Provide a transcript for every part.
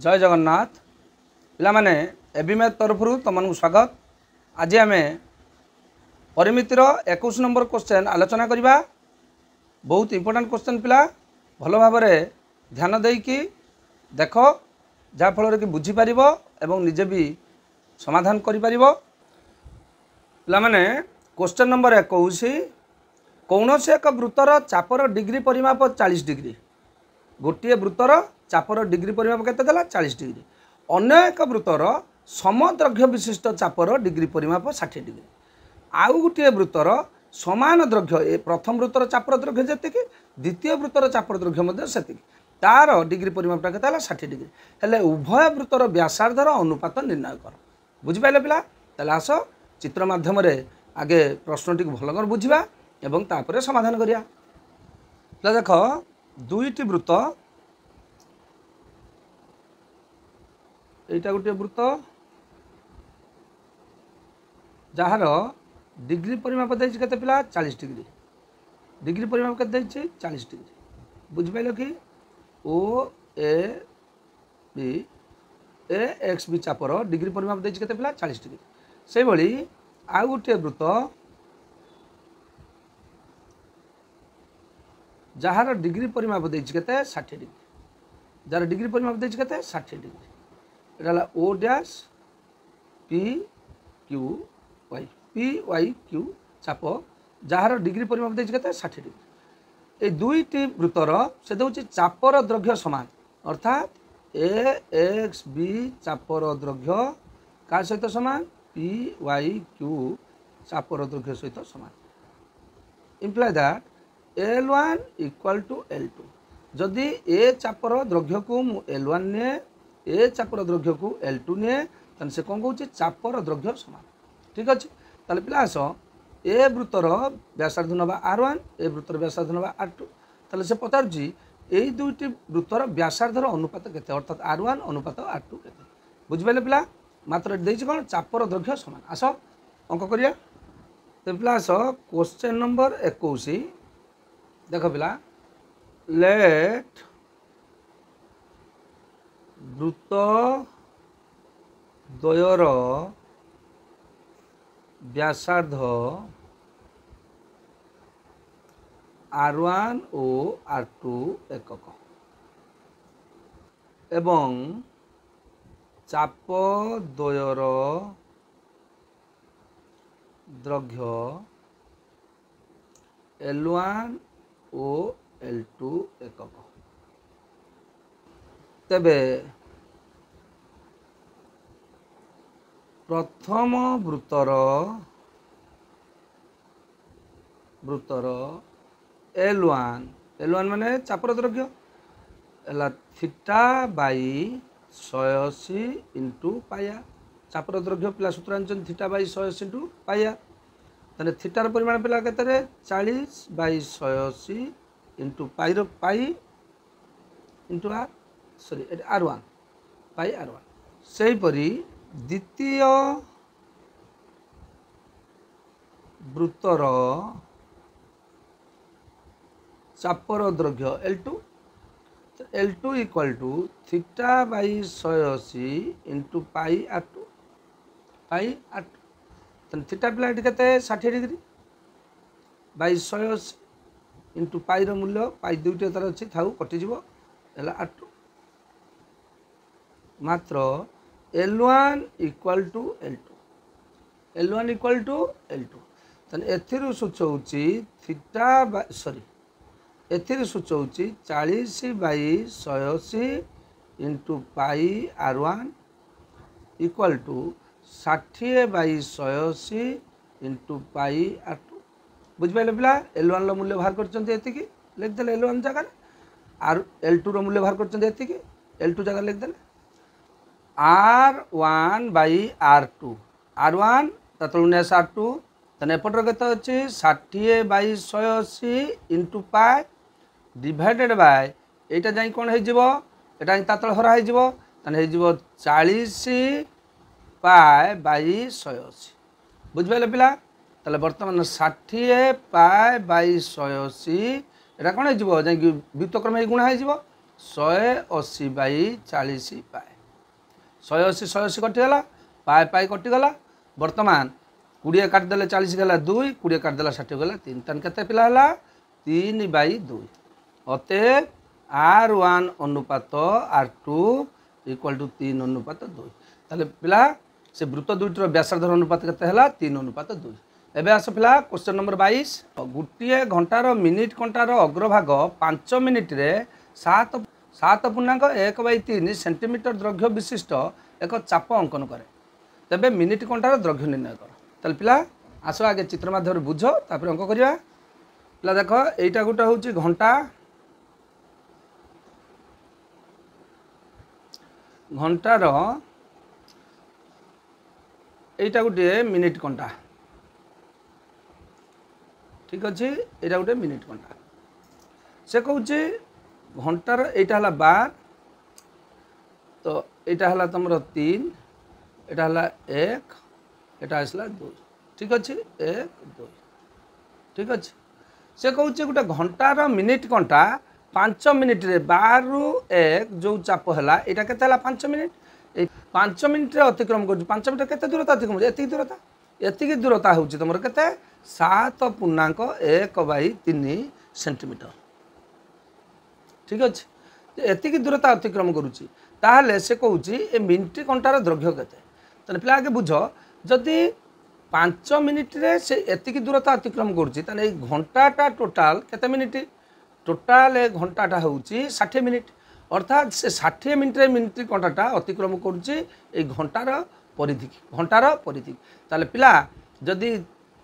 जय जगन्नाथ पिलामाने एबिमेथ तरफ तुमको स्वागत। आज आम परिमितिर 21 नंबर क्वेश्चन आलोचना करवा। बहुत इंपोर्टेंट क्वेश्चन पिला भल भाव ध्यान देकी देख जहाँफल कि बुझीपर एवं निजे भी समाधान करें। पिलामाने क्वेश्चन नंबर 21 कौन से एक वृत्तर चापर डिग्री परिमाप 40 डिग्री। गोटे वृत्तर चापर डिग्री परिमाप केते देला 40 डिग्री। अन्य एक वृत्तर समद्रघ्य विशिष्ट चापर डिग्री परिमाप 60 डिग्री। आउ गोटे वृत्तर समान द्रघ्य प्रथम वृत्तर चापर द्रघ्य जेतिकी द्वितीय वृत्तर चापर द्रघ्य मध्य सेतिकी तार डिग्री परिमापटा केते 60 डिग्री। हेले उभय वृत्तर व्यासार्धर अनुपात निर्णय कर। बुझिपाइले पिला ताले आस चित्र माध्यम आगे प्रश्नटी भल कर बुझिबा एवं तापर समाधान करिया। पिला देख दुईटी वृत्त एटा गोटे वृत्त जार डिग्री परिमाप देछि केते पिला 40 डिग्री। डिग्री परिमाप केते देछि 40 डिग्री। बुझिपाइलो कि O A B A X B चापर डिग्री परिमाप देछि केते पिला 40 डिग्री। से भली आ गोटे वृत्त जार डिग्री परिमाप देछि केते 60 डिग्री। जार डिग्री परिमाप देछि केते 60 डिग्री। एटा O dash P Q Y P Y Q चाप जार डिग्री परिमाप देछि केते 60 डिग्री। ए दुईटी वृत्तर से दउछि चापर द्रघ्य समान अर्थात ए एक्स बी चापर द्रघ्य का सहित समान पी वाई क्यू चापर द्रघ्य सहित समान। Imply that L1 equal to L2। जदि ए चापर द्रघ्य को L1 ने ए चापर द्रघ्य को L2 ने तन से कौन कहूँ चापर द्रघ्य समान। ठीक अच्छे ताले पिला आस ए वृत्तर व्यासार्ध नवा R1 ए वृत्तर व्यासार्ध नवा R2। ताले से पचारुची यही दुईटी वृत्तर व्यासार्धर अनुपात केते अर्थात R1 अनुपात R2 केते। बुझिपाइले पिला मात्र देछि कोन चापर द्रघ्य समान। आस अंक करिया। तो पिला आस क्वेश्चन नंबर 21 देख पिला लेट वृत्त द्वयर व्यासार्ध R1 और R2 एकक एवं चाप द्वयर द्रघ्य L1 और L2 एकक। तेबे प्रथम वृत्तर L1 माने चापर द्रघ्य एला थीटा बाई 180 इंटू पाया। चापर द्रघ्य पिला सूत्र आनछन थीटा बाई 180 इंटू पाया। तने थीटार परिमाण पिला केते 40 बाई 180 इंटू पाई रो pi into R sorry R1 pi R1। सेही परी द्वितीय वृत्तर चापर द्रघ्य L2 equal to theta by 180 into pi R2 तन थीटा पिला केते 60 डिग्री बाई 180 इंटू पाई रो मूल्य पाई दुईटी तार अच्छी थाऊ कटिଯିव है R2 मात्र L1 इक्वल टू L2 तन एथिरु सूचौची थीटा सॉरी एथिरु सूचौची 40 by 180 into pi R1 equal to 60 by 180 into pi R2। बुझिपाइले पिला L1 रो मूल्य बाहर करचंती एतिकी लिख देले L1 जगह आर L2 रो मूल्य बाहर करचंती एतिकी L2 जगह लिख देले R1 बाई R1 ततुलनेस R2 तने एपटर केते अछि 60 by 180 into pi divided by एटा जाई कोन हे जिवो एटा तातल हरा हे जिवो तने हे जिवो 40 पाई बाई 180। बुझिपाइले पिला ताले वर्तमान 60 पाई बाई 180 एटा कोन हे जिवो जाई व्युत्क्रम हे गुणा हे जिवो 180 बाई 40 पाए 180 180 कटिगला पाए पाए कटिगला बर्तमान 20 काटिदेले 40 गला 2 20 काटिदेला 60 गला 3 तेन केते पिला हला 3/2 अतएव R1 अनुपात R2 = 3/2 ताले पिला से वृत्त दुईटर व्यासार्धर अनुपात केते हला 3/2 एबे आस पिला क्वेश्चन नंबर 22 गोटे घंटार मिनिट घंटार अग्रभाग 5 मिनिट रे 7.1/3 सेंटीमीटर दैर्घ्य विशिष्ट एक चाप अंकन करे तेबे मिनिट घंटार दैर्घ्य निर्णय कर ताले पिला आस आगे चित्र माध्यम बुझ तापर अंक करिया पिला देख एटा गोटे होची घंटा घंटार एटा गोटे मिनिट घंटा ठीक अच्छे यहाँ गोटे मिनिट घंटा से कहूँ घंटार यहाँ है 12 तो यहाँ है तुम 3 यहाँ है 1 यहाँ आसला 2 ठीक अच्छे 1 2 ठीक अच्छे से कहूँ गोटे घंटार मिनिट घंटा 5 मिनिट रे 12 रु 1 जो चाप है यहाँ के 5 मिनिट 5 मिनिट रे अतिक्रम कर 5 मिनिट के दूरता अतिक्रम एति दूरता हूँ तुम के 7.1/3 सेंटीमीटर ठीक अच्छे एति दूरता अतिक्रम करुच्ची ताहले से कहूँ ए मिनिट घंटार दैर्घ्य केते पिला आगे बुझ जदि 5 मिनिट रे से एति दूरता अतिक्रम करुच्ची घंटाटा टोटाल केते मिनिट टोटाल घंटाटा हूँ 60 मिनिट अर्थात से 60 मिनिट रे मिनिट घंटाटा अतिक्रम करुच्ची घंटार परिधि ताले पिला जदि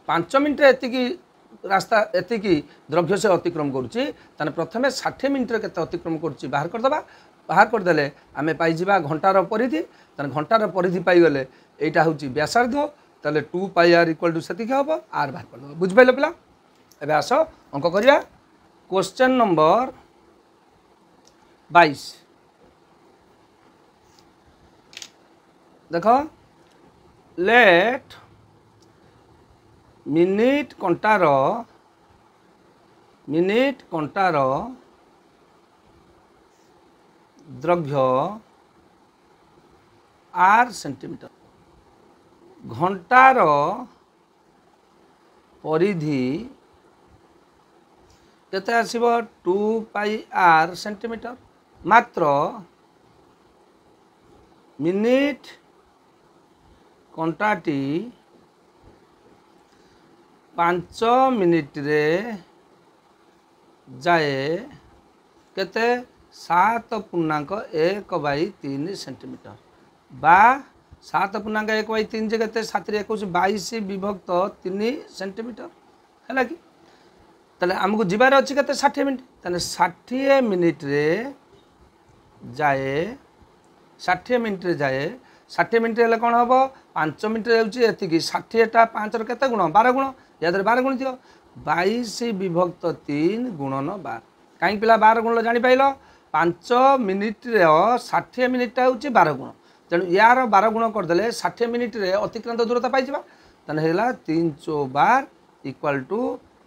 5 मिनिट एति रास्ता एति दैर्घ्य से अतिक्रम करुच्ची प्रथमे 60 मिनिट के अतिक्रम करुच्ची बाहर करदे बाहर करदेले आम पाइबा घंटार परिधि घंटार परिधि पाइगले यहाँ हूँ व्यासार्ध ताले 2πr = से हम आर बाहर करदे बुझिपारे पिला एबे आस अंक करिया क्वेश्चन नंबर 22 देख लेट मिनिट घंटार दैर्घ्य r सेंटीमीटर घंटार परिधि केते आसीबो 2πr सेंटीमीटर मात्र मिनिट घंटाटी 5 मिनिट रे जाए केते 7.1/3 सेंटीमीटर बा 7.1/3 जे केते 7/22 सेंटीमीटर है कि ताले आमको जीवार अच्छी केते 60 मिनिट ताले 60 मिनिट रे जाए 60 मिनिट रे जाए 60 मिनिट हेल्ले कौन हम 5 मिनिट एति 60टा 5 केते गुण 12 गुण या 12 गुण थी 22/3 गुणन 12 कहीं पिला 12 गुण जापार 5 मिनिट 60 मिनिटा हूँ 12 गुण तेणु यार 12 गुण करदे 60 मिनिट रे अतिक्रांत दूरता पाइबा तेना 3 × 12 =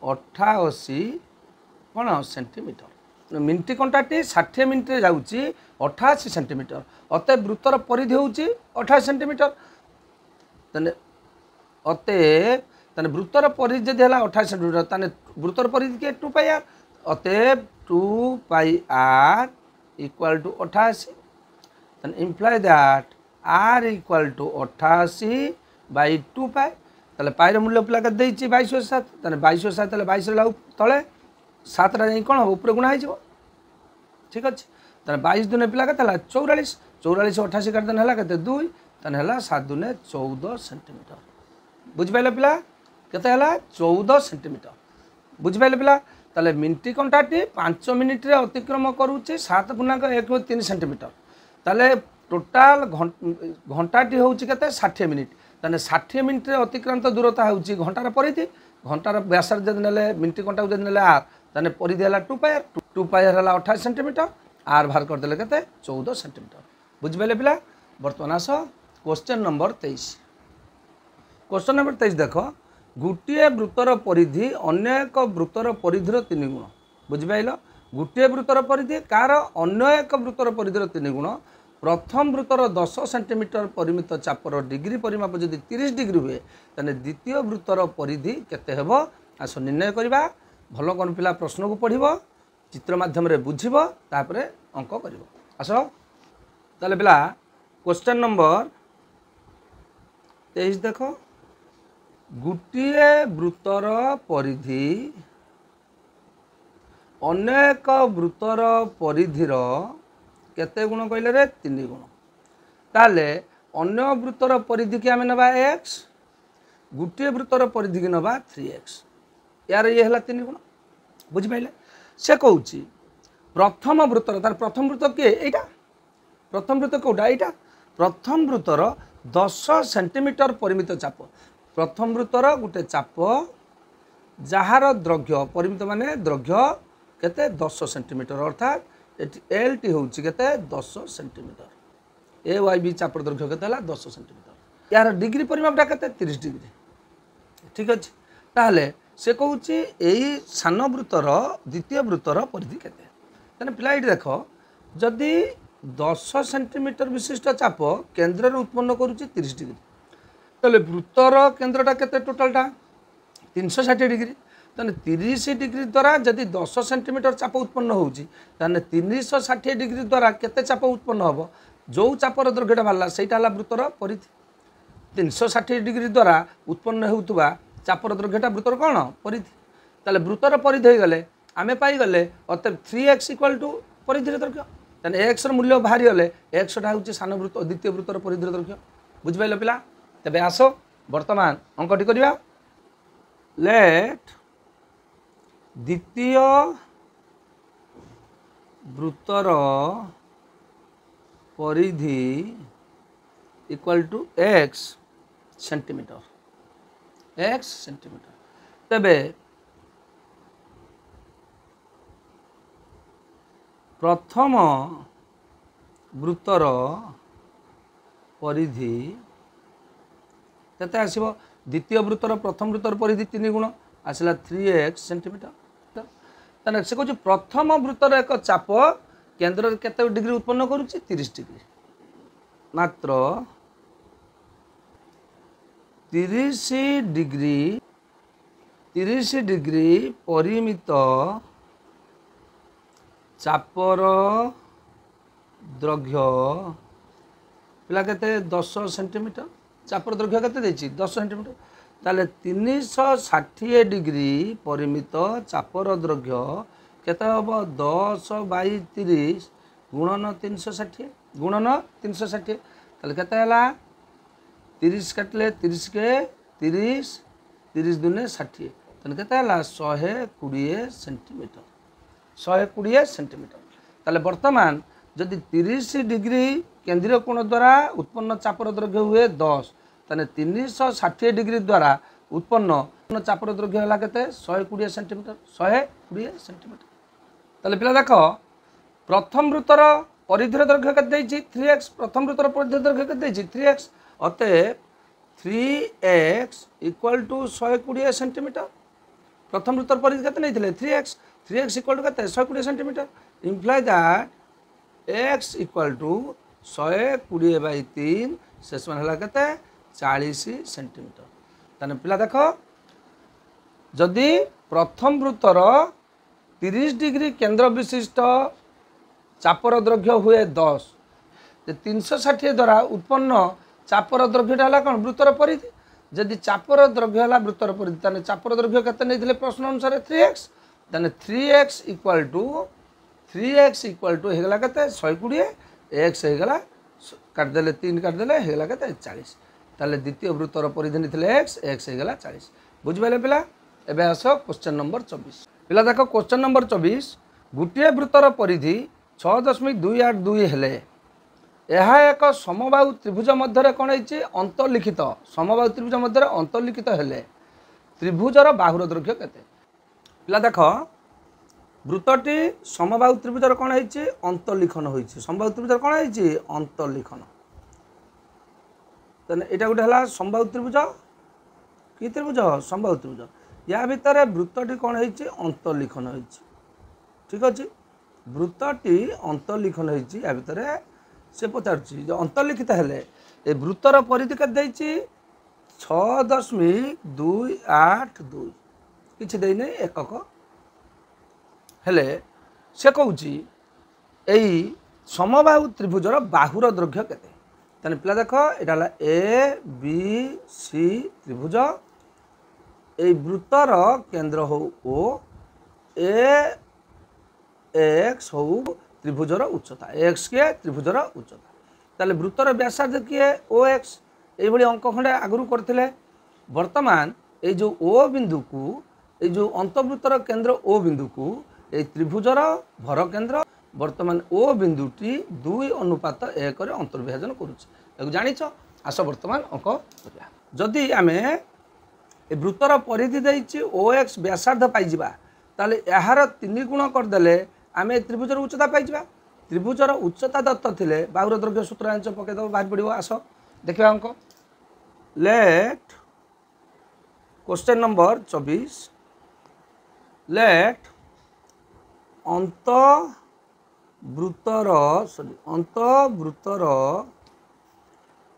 88 कौन सेंटीमीटर मिनिट घंटाटी 60 मिनिट जाऊँगी 88 सेंटीमीटर अतएव वृत्तर परिधि हूँ 88 सेंटीमीटर तेने अतएव वृत्तर परिधि जदि है 88 सेंटीमीटर ताने वृत्तर परिधि के 2πr अतएव 2πr = 88 इम्प्लाय दैट r = 88/2π ताले पाइर मूल्य पिला के देछि 22/7 ताने 22/7 ताले 22 लाउ तळे 7 रा जाई कोन ऊपर गुणा हो ठीक अच्छे ताने 22 दुने पिला के 44 44 88 काट देन हला केते 2 ताने हला 7 दुने 14 सेंटीमीटर बुझिपाइले पिला केते हला 14 सेंटीमीटर बुझिपाइले पिला ताले मिनिट घंटाटी 5 मिनिट रे अतिक्रम करूची 7.1/3 सेंटीमीटर ताले टोटाल घंटाटी होउची केते 60 मिनिट ताने 60 मिनिट रे अतिक्रांत दूरता होउची घंटार परिधि घंटार व्यासार्ध जदि नेले मिनिट घंटा जदि नेले r ताने परिधि हला 2πr हला 28 सेंटीमीटर r बाहर कर देले केते 14 सेंटीमीटर बुझिपाइले पिला वर्तमान आस क्वेश्चन नंबर 23 क्वेश्चन नंबर 23 देख गोटे वृत्तर परिधि अन्य एक वृत्तर परिधिर 3 गुण बुझिपाइल गोटे वृत्तर परिधि कार अन्य एक वृत्तर परिधिर 3 गुण प्रथम वृत्तर 10 सेंटीमीटर परिमित चापर डिग्री परिमाप जदि 30 डिग्री हुए ताने द्वितीय वृत्तर परिधि केते हेबो आस निर्णय करबा। भल कौन पिला प्रश्न को पढ़िबो चित्र माध्यम रे बुझिबो तापरे अंक करिवो। आस ताले पिला क्वेश्चन नंबर 23 देखो गुटिए वृत्तर परिधि अनेक वृत्तर परिधिर केते गुण कहले रे 3 गुण। ताले अन्य वृत्तर परिधि की आम नवा x गुटे वृत्तर परिधि की नवा 3x यार ये है 3 गुण बुझिपारे। से कहूँ प्रथम वृत्तर तार प्रथम वृत्त किए यहाँ प्रथम वृत्त कौटा यहाँ प्रथम वृत्तर 10 सेंटीमीटर परिमित चाप प्रथम वृत्तर गोटे चाप जार द्रव्य परिमित माने द्रव्य केते 10 सेंटीमीटर अर्थात एल टी हूँ के 10 सेंटीमीटर ए वाई बी चापर दैर्घ्य के 10 सेंटीमीटर यार डिग्री परिमापटा के 30 डिग्री ठीक अच्छे। ताहले से कहूँ यही सान वृत्तर द्वितीय वृत्तर परिधि के पिला ये देख जदि 10 सेंटीमीटर विशिष्ट चाप केन्द्र उत्पन्न करुच्ची 30 डिग्री ताहले वृत्तर केन्द्रटा के टोटालटा 360 डिग्री ताने 30 डिग्री द्वारा जदि 10 सेंटीमीटर चाप उत्पन्न होउची ताने 360 डिग्री द्वारा केते चाप उत्पन्न होबो जो चापर दैर्घ्यटा बाहला सेटा हला वृत्तर परिधि 360 डिग्री द्वारा उत्पन्न होउतबा चापर दैर्घ्यटा वृत्तर कोन परिधि ताले वृत्तर परिधि गले आमे पाई गले अतः 3x = परिधि दैर्घ्य ताने x र मूल्य बाहरी गले x टा होउची सान वृत्त द्वितीय वृत्तर परिधि दैर्घ्य बुझिपाइलो पिला। तबे आसो वर्तमान अंकटी करिया लेट द्वितीय वृत्तर परिधि = x सेंटीमीटर तबे प्रथम वृत्तर परिधि केते आसीबो द्वितीय वृत्तर प्रथम वृत्तर परिधि 3 गुण आसला 3x सेंटीमीटर ताने से कहूँ प्रथम वृत्तर एक चाप केन्द्र केते डिग्री उत्पन्न करुच्ची 30 डिग्री मात्र 30 डिग्री परिमित चापर द्रव्य पिला केते 10 सेंटीमीटर चापर द्रव्य केते देछि 10 सेंटीमीटर ताले 360 डिग्री परिमित चापर द्रव्य केते हम 10/30 गुणन 360 गुणन 360 ताले केते हला 30 काटले 30 के 30 30 दुने 60 ताले केते हला 120 सेंटीमीटर 120 सेंटीमीटर ताले वर्तमान जदि 30 डिग्री केंद्रीय कोण द्वारा उत्पन्न चापर द्रव्य हुए 10 ताने 360 डिग्री द्वारा उत्पन्न चापर द्रव्य है केते 120 सेंटीमीटर 120 सेंटीमीटर ताले पिला देख प्रथम वृत्तर परिधिर दैर्घ्य केते 3x प्रथम वृत्तर परिधिर दैर्घ्य केते 3x अते 3x = 120 सेंटीमीटर प्रथम वृत्तर परिधि केते नैथिले 3x = केते 120 सेंटीमीटर इम्प्लाई दैट x = 120/3 शेष मान है केते 40 सेंटीमीटर ताने पिला देख जदि प्रथम वृत्तर 30 डिग्री केन्द्र विशिष्ट चापर द्रव्य हुए 10 360 द्वारा उत्पन्न चापर द्रव्यटा है कौन वृत्तर परिधि जदि चापर द्रव्य है वृत्तर परिधि ताने चापर द्रव्य केते नैथिले प्रश्न अनुसार 3x ताने 3x = हेगला केते 120 x हेगला काटदेले 3 काटदेले हेगला केते 40 ताले द्वितीय वृत्तर परिधि नैथिले x हेगला 40 बुझिपाले पिला। एबे आसो क्वेश्चन नंबर 24 पिला देखो क्वेश्चन नंबर 24 गुटिए वृत्तर परिधि 6.282 हेले यह एक समबाहु त्रिभुज मध्य कौन है अंतर्लिखित समबाहु त्रिभुज मध्य अंतर्लिखित हेले त्रिभुजर बाहुर दैर्घ्य केते पिला देख वृत्तटी समबाहु त्रिभुजर कौन है अंतर्लिखन होइछि समबाहु त्रिभुजर कौन है अंतर्लिखन तेने यहाँ गोटे है समबाहु त्रिभुज कि त्रिभुज समबाहु त्रिभुज या भितर वृत्तटी कौन है अंतर्लिखन होइछि ठीक अच्छे वृत्तटी अंतर्लिखन होइछि या भितर से पचारुछि जे अंतर्लिखित हेले ए वृत्तर परिधि केते देइछि 6.282 किछि देइ नै एकक हेले से कहूछि एई समबाहु त्रिभुजर बाहुर दैर्घ्य केते ताने पिला देख एटा हला ए बी सी त्रिभुज एई वृत्तर केंद्र हो ओ ए एक्स हो त्रिभुजर उच्चता एक्स के त्रिभुजर उच्चता ताले वृत्तर व्यासार्ध किए ओ एक्स एई भली अंक खंडे आगुरु करथिले वर्तमान ए जो ओ बिंदु को ए जो अंतर्वृत्तर केंद्र ओ बिंदु को ए त्रिभुजर भर केंद्र वर्तमान ओ बिंदुटी 2:1 रे अंतर्विभाजन करूछ जानिछ आस वर्तमान अंक करिया जदि आमे ए वृत्तर परिधि देइछि ओ एक्स व्यासार्ध पाइजिबा ताले यार 3 गुण करदेले आमे त्रिभुजर उच्चता पाइजिबा त्रिभुजर उच्चता दत्त थिले बाहुर दैर्घ्य सूत्र आंच पके दो बाहर पड़िबो आस देखिबा अंक लेट क्वेश्चन नंबर 24 लेट अंतर्वृत्तर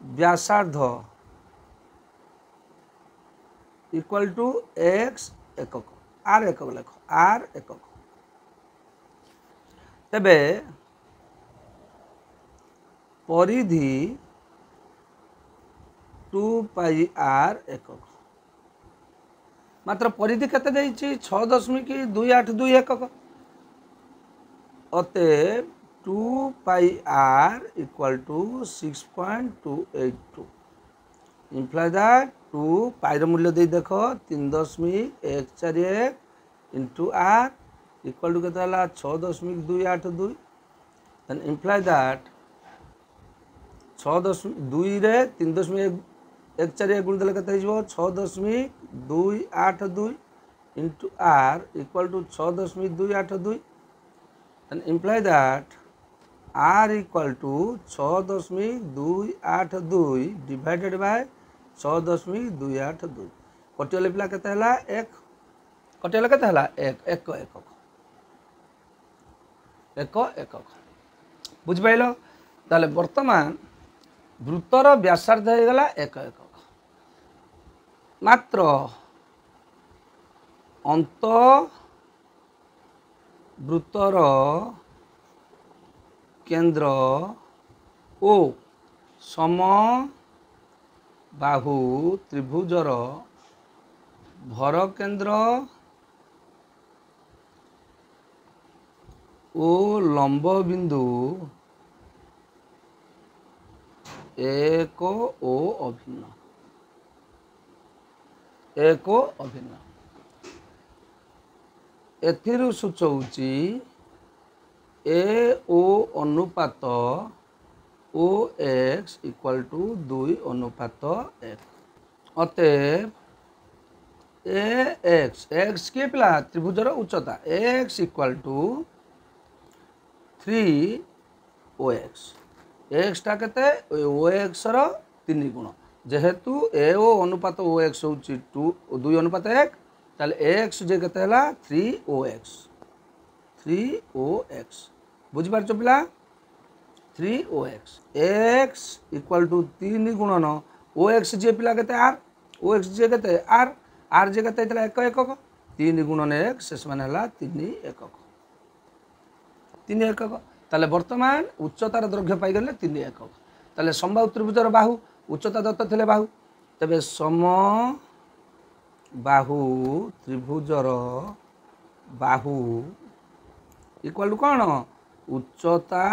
व्यासार्ध इक्वल टू एक्स एकक आर एकक लेख आर एकक तेबे परिधि 2 पाई आर एकक मात्र परिधि केते देइछि 6.282 एकक अतएव 2 pi R equal to 6.282 imply that 2 pi मूल्य दे देख 3.141 इंटू आर इक्वल टू के 6.282 देन इम्प्लाई दैट 6.2 रे 3.141 गुण देले केते हिजो 6.282 into R equal to 6.282 and imply that r equal to 6.282 divided by 6.282 कटिले पिला केते हला 1 कटिले केते हला 1 एकक बुझ पाइलो ताले वर्तमान वृत्तर व्यासार्ध हो गला 1 एकक मात्र अंत वृत्तर केंद्र ओ सम बाहु त्रिभुजर भर केंद्र ओ लंब बिंदु एक ओ अभिन्न एथिरु सूचौची ए ओ अनुपात ओ एक्स इक्वल टू 2:1 अतएव ए एक्स के पिला त्रिभुजर उच्चता एक्स इक्वल टू 3 एक्स टा केते ओ एक्स रो 3 गुण जेहेतु ए ओ अनुपात ओ एक्स होची 2:1 ताले एक्स जे केते हला 3 बुझी पारछ पिला 3 एक्स इक्वल टू 3 गुणन ओ एक्स जे पिला केते आर ओ एक्स जे केते आर जे केते इतला 1 एकक 3 गुणन एक्स से माने हला 3 एकक ताले वर्तमान उच्चतार दैर्घ्य पाई गले 3 एकक ताले समबाहु त्रिभुजर बाहु उच्चता दत्त थिले बाहु तबे सम बाहु त्रिभुजर बाहु इक्वल टू कौन उच्चता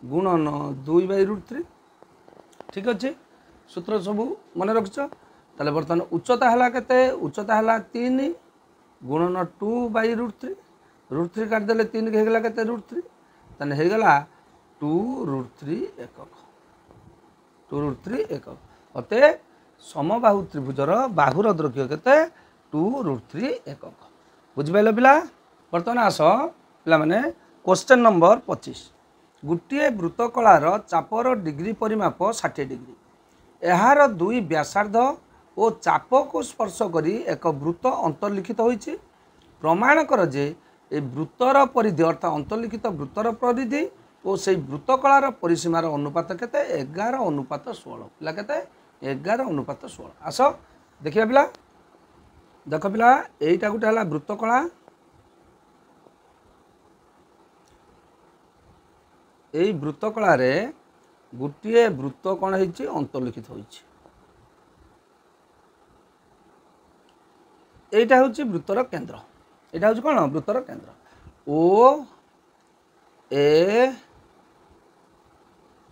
गुणन 2/√3 ठीक अच्छे सूत्र सब मन रखिछ ताले बर्तमान उच्चता हला केते उच्चता हला 3 गुणन 2/√3 √3 काट देले 3 के हेगला केते √3 तने हेगला 2√3 एकक 2√3 एकक अते समबाहु त्रिभुजर बाहुर दैर्घ्य केते 2√3 एकक बुझि पाइलो पिला बर्तमान आस पिला माने क्वेश्चन नंबर 25 गुटिए वृत्तकलार चापर डिग्री परिमाप 60 डिग्री एहार दुई व्यासार्ध और चाप को स्पर्श करी एक वृत्त अंतर्लिखित होइछि प्रमाण कर जे ए वृत्तर परिधि अर्थात अंतर्लिखित वृत्तर परिधि ଓ ସେଇ ବୃତ୍ତକଳାର ପରିସୀମାର ଅନୁପାତ କେତେ 11:16 ପିଲା କେତେ 11:16। ଆସ ଦେଖିବା ପିଲା देख पिला यहीटा गोटे है वृत्तकला यही वृत्तकला रे गोटे वृत्त कौन है अंतर्लिखित होटा हूँ वृत्तर केंद्र यहाँ हूँ कौन वृत्तर केंद्र O A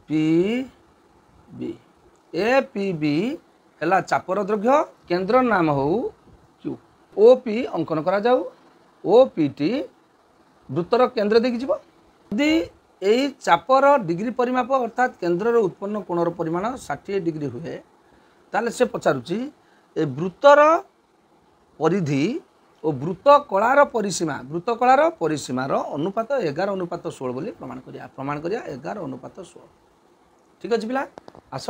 P B A P B है चापर दैर्घ्य केंद्र नाम हो क्यू ओ पी अंकन करा जाऊ ओ पी टी वृत्तर केंद्र देखिए यदि यही चापर डिग्री परिमाप अर्थात केंद्र उत्पन्न कोणर परिमाण 60 डिग्री हुए ताले से पचारुची ए वृत्तर परिधि और वृत्त कलार परिसीमार अनुपात 11:16 बोली प्रमाण करिया 11:16 ठीक अच्छे पिला आस ओ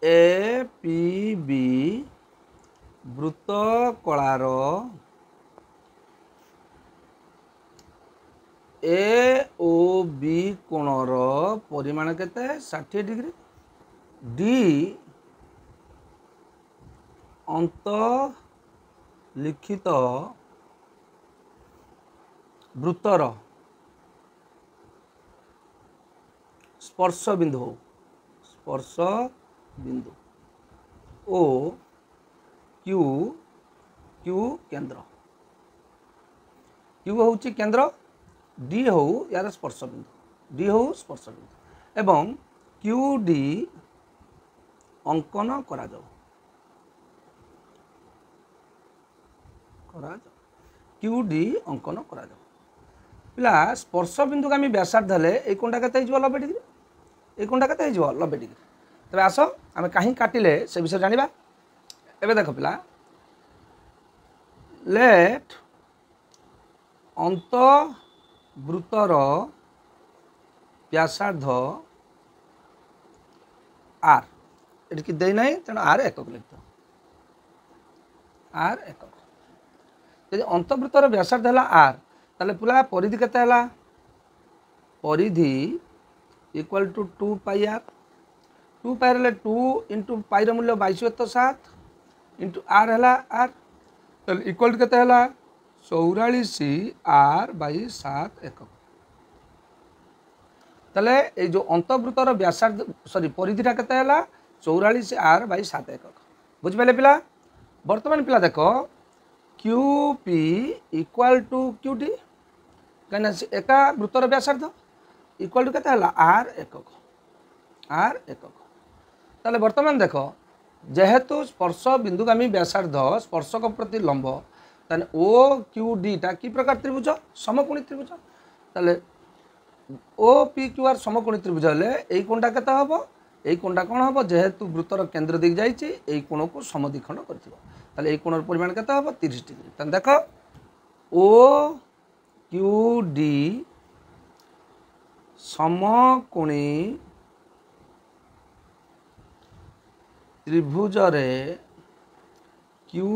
ए पी बी वृत्त कलार ए ओ बी कोणर परिमाण केते 60 डिग्री डी अंतलिखित वृत्तर स्पर्श बिंदु ओ क्यू केंद्र क्यू हूँ केंद्र डी हो यार स्पर्श बिंदु एवं क्यू डी अंकन करा जाओ क्यू डी अंकन करा जाओ पिला स्पर्श बिंदु का व्यासार्ध हेले ये कोणटा केते 90 डिग्री ये कोणटा केते 90 डिग्री तबे आस आम कहीं काटिले से विषय जानिबा एबे देख पिला लेट अंत वृत्तर व्यासार्ध आर ये दे ना तेणु आर एकक लिख आर एकक यदि अंतवृत्तर व्यासार्ध है आर ताले पिला परिधि केते है परिधि इक्वल टू 2 पाई आर 2 पाई रे 2 इंटू पाई मूल्य 22.7 इंटू आर है आर इक्वल टू केते है 44 आर बाई 7 एकक ताले ये जो अंतवृत्तर व्यासार्ध सॉरी परिधिटा केते है 44 आर बाई 7 एकक बुझिपारे पिला वर्तमान पिला देख Q P equal to Q D कहीं एका वृत्तर व्यासार्ध इक्वल टू केते है आर एकक ताले वर्तमान देख जेहेतु स्पर्श बिंदुगामी व्यासार्ध स्पर्शक प्रति लंब ताने ओ क्यू डी टा कि प्रकार त्रिभुज समकोणी त्रिभुज ताले ओ पी क्यू आर समकोणी त्रिभुज हेले एई कोणटा केते हबो एई कोणटा कोन हबो जेहेतु वृत्तर केंद्र दिख जाइछि एई कोण को समद्विखंड करथिबो ताले एई कोणर परिमाण केते हबो 30 डिग्री ताने देखो ओ क्यू डी समकोणी त्रिभुज रे क्यू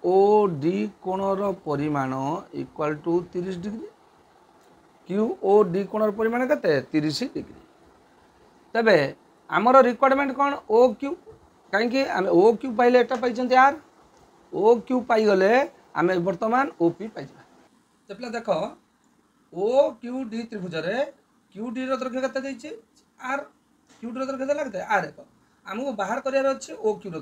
ओ डी कोणर परिमाण equal to 30 degree Q O D कोणर परिमाण केते 30 डिग्री तबे आमर रिक्वायरमेंट कौन ओ क्यू कहीं आम ओ क्यू पाइले एटा पाइछन्ते आर ओ क्यू पाई गले आम वर्तमान ओ पी पाइबा तो पिला देख ओ क्यू डी त्रिभुज रे क्यू डी रो दैर्घ्य केते दैछि आर क्यू डी रो दैर्घ्य लागते आर एक आमको बाहर करियार अछि ओ क्यू रो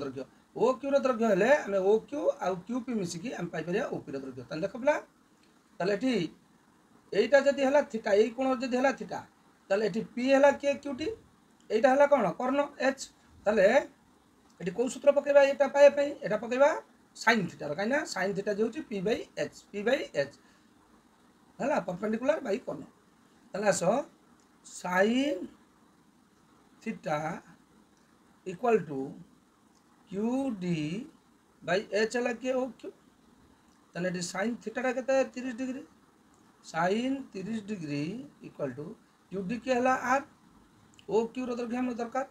दैर्घ्य हेले आम ओ क्यू आ क्यू पी मिसिकी आम पाई परिया ओ पी रो दैर्घ्य तने देख पिला ताले एठी एटा जदी हला थीटा एई कोण जदी हला थीटा ताले एठी पी हला के क्यू टी एटा हला कोण कर्ण एच ताले एठी को सूत्र पकेबा एटा पाए पई एटा पकेबा sin थीटा काइना sin थीटा जे होची p बाय h हला परपेंडिकुलर बाय कर्ण ताले आसो sin theta equal to Q D by H हला के ओ क्यू ताले एठी sin थीटा केते 30 degree sin 30 degree equal to Q D के हला आर ओ क्यू रो दैर्घ्य हम दरकार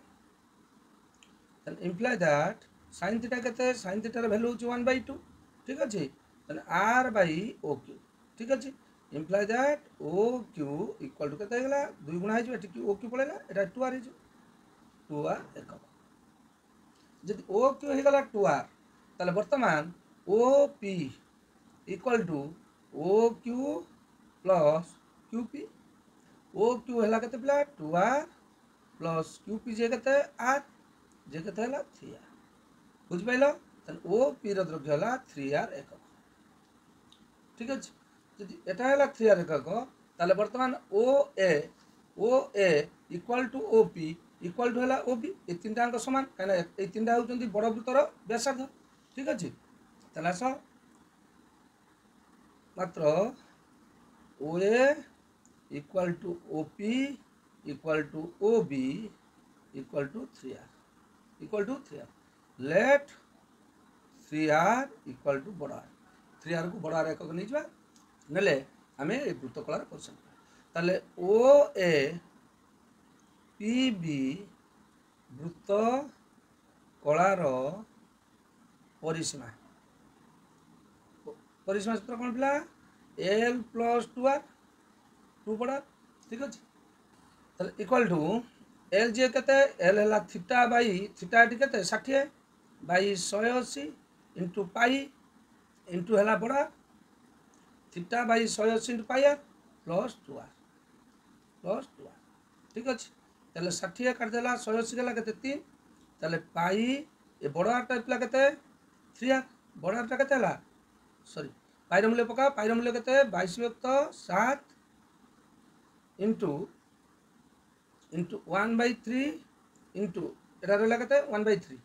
then imply that sin theta केते sin थीटा रो वैल्यू होची 1/2 ठीक अछि then r by o Q ठीक अछि imply that O Q equal to केते गला 2 गुणा हो ओ क्यू पड़ेगा एटा 2 आर 2 आर एकक जदि ओ क्यू हो गला 2 आर ताले वर्तमान O P equal to O Q plus Q P O Q है केते पिला 2 आर प्लस क्यू पी जे केते आर जे केते हला 3 आर बुझ पाइलो ओ पी रो द्रव्य हला 3 आर एकक ठीक अछि जदि एटा हला 3 आर एकक ताले वर्तमान O A equal to O P equal to हला ओ बी ए तीनटा अंक समान काना ए तीनटा होचंती बड़ वृत्तर व्यासार्ध ठीक अछि ताले आस मात्र O A equal to O P equal to O B equal to 3 R let 3 R equal to बड़ आर 3 आर को बड़ आर एकक नहीं जा नेले आमे ए वृत्त कलार परिसर ताले ओ ए पी बी वृत्त कलार परिसीमा सूत्र कौन पिला एल प्लस 2 आर 2 बड़ा ठीक अच्छे ताले इक्वल टू एल जे केते एल है थीटा बाई थीटा एटी केते 60 बाई 180 इंटू पाई इंटू है बड़ा theta by 180 into pi R plus 2 R ठीक अच्छे ताले 60 काटिदेला 180 गला केते 3 ताले पाई ए बड़ आर टा पिला केते 3 आर बड़ आर टा केते हला सॉरी पाइर मूल्य पका पाइर मूल्य केते 22/7 इंटू 1/3 इंटू एटा रहला केते 1/3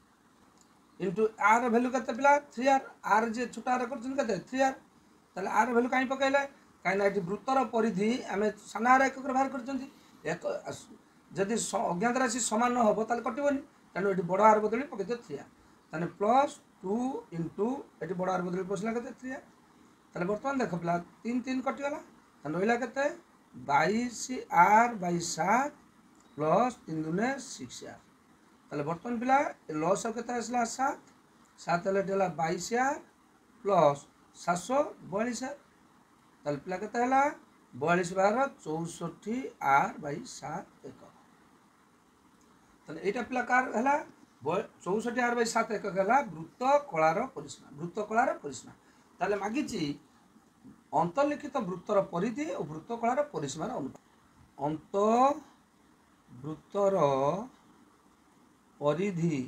इंटू आर वैल्यू केते पिला 3 आर जे छोटा आर करछन केते 3 आर ताले आर वैल्यू काई पकाइले काई ना एटी वृत्तर परिधि आमे साना आर एकक बाहर करछंती एक जदि अज्ञात राशि समान न होबो ताले कटिबोनी तेणु एटी बड़ आर बदली पकेते 3 आर ताने प्लस 2 इंटू एटी बड़ आर बदली पसला केते 3 आर ताले वर्तमान देख पिला 3 3 कटि गला ताने रहिला केते 22 आर बाई 7 प्लस 3 दुने 6 आर ताले वर्तमान पिला लॉस केते आसला 7 7 हेले देला 22 आर प्लस 742 आर ताले पिला केते हला 42 बार 64 आर बाई 7 एकक ताले एटा पिला कार हला 64 आर बाई 7 एकक हला वृत्त कलार परिसीमा ताले मागिची अंतर्लिखित वृत्तर परिधि और वृत्त कलार परिसीमार अनुपात अंत वृत्तर परिधि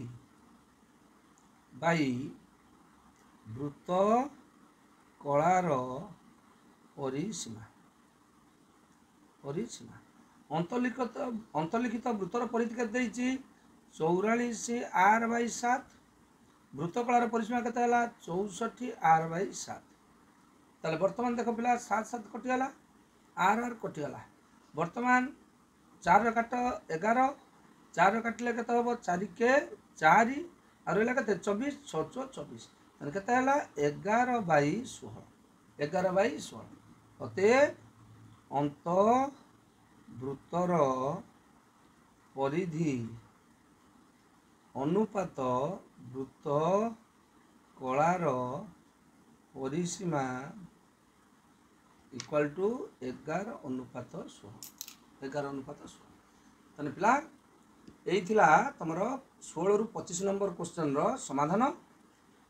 बाई वृत्त कलार परिसीमा अंतर्लिखित वृत्तर परिधि के 44 आर बाई 7 वृत्त कलार परिसीमा केते हला 64 आर बाई 7 ताले वर्तमान देख पिला 7 7 कटिगला आर आर कटिगला वर्तमान 4 काट 11 4 काटिले केते होबो 4 के 4 और रहला केते 24 6 24 ताले केते हला 11 बाई 16 अते अंत वृत्तर परिधि अनुपात वृत्त कलार परिसीमा इक्वल टू 11:16 ताने पिला एई थिला तमर 16 रु 25 नंबर क्वेश्चन रो समाधान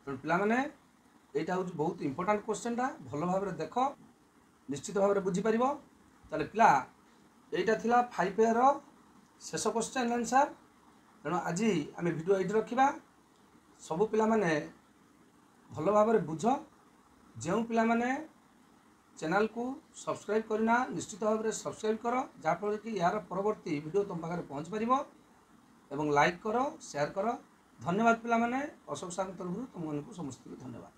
तेणु पिला माने एटा हो बहुत इंपोर्टेंट क्वेश्चन टा भलो भाव रे देखो निश्चित भाव रे बुझी परिबो ताले पिला एटा थिला 5 ईयर रो शेष क्वेश्चन आंसर तेणु आज आम वीडियो ये रखा सबू पिला माने भल भाव में बुझ जो पिला माने चैनल को सब्सक्राइब करना निश्चित भाव में सब्सक्राइब कर जहाँफल कि यार परवर्ती वीडियो तुम पाखे पहुँच पार एवं लाइक कर शेयर कर धन्यवाद पिला माने अशोक सार तरफ तुम समस्त धन्यवाद।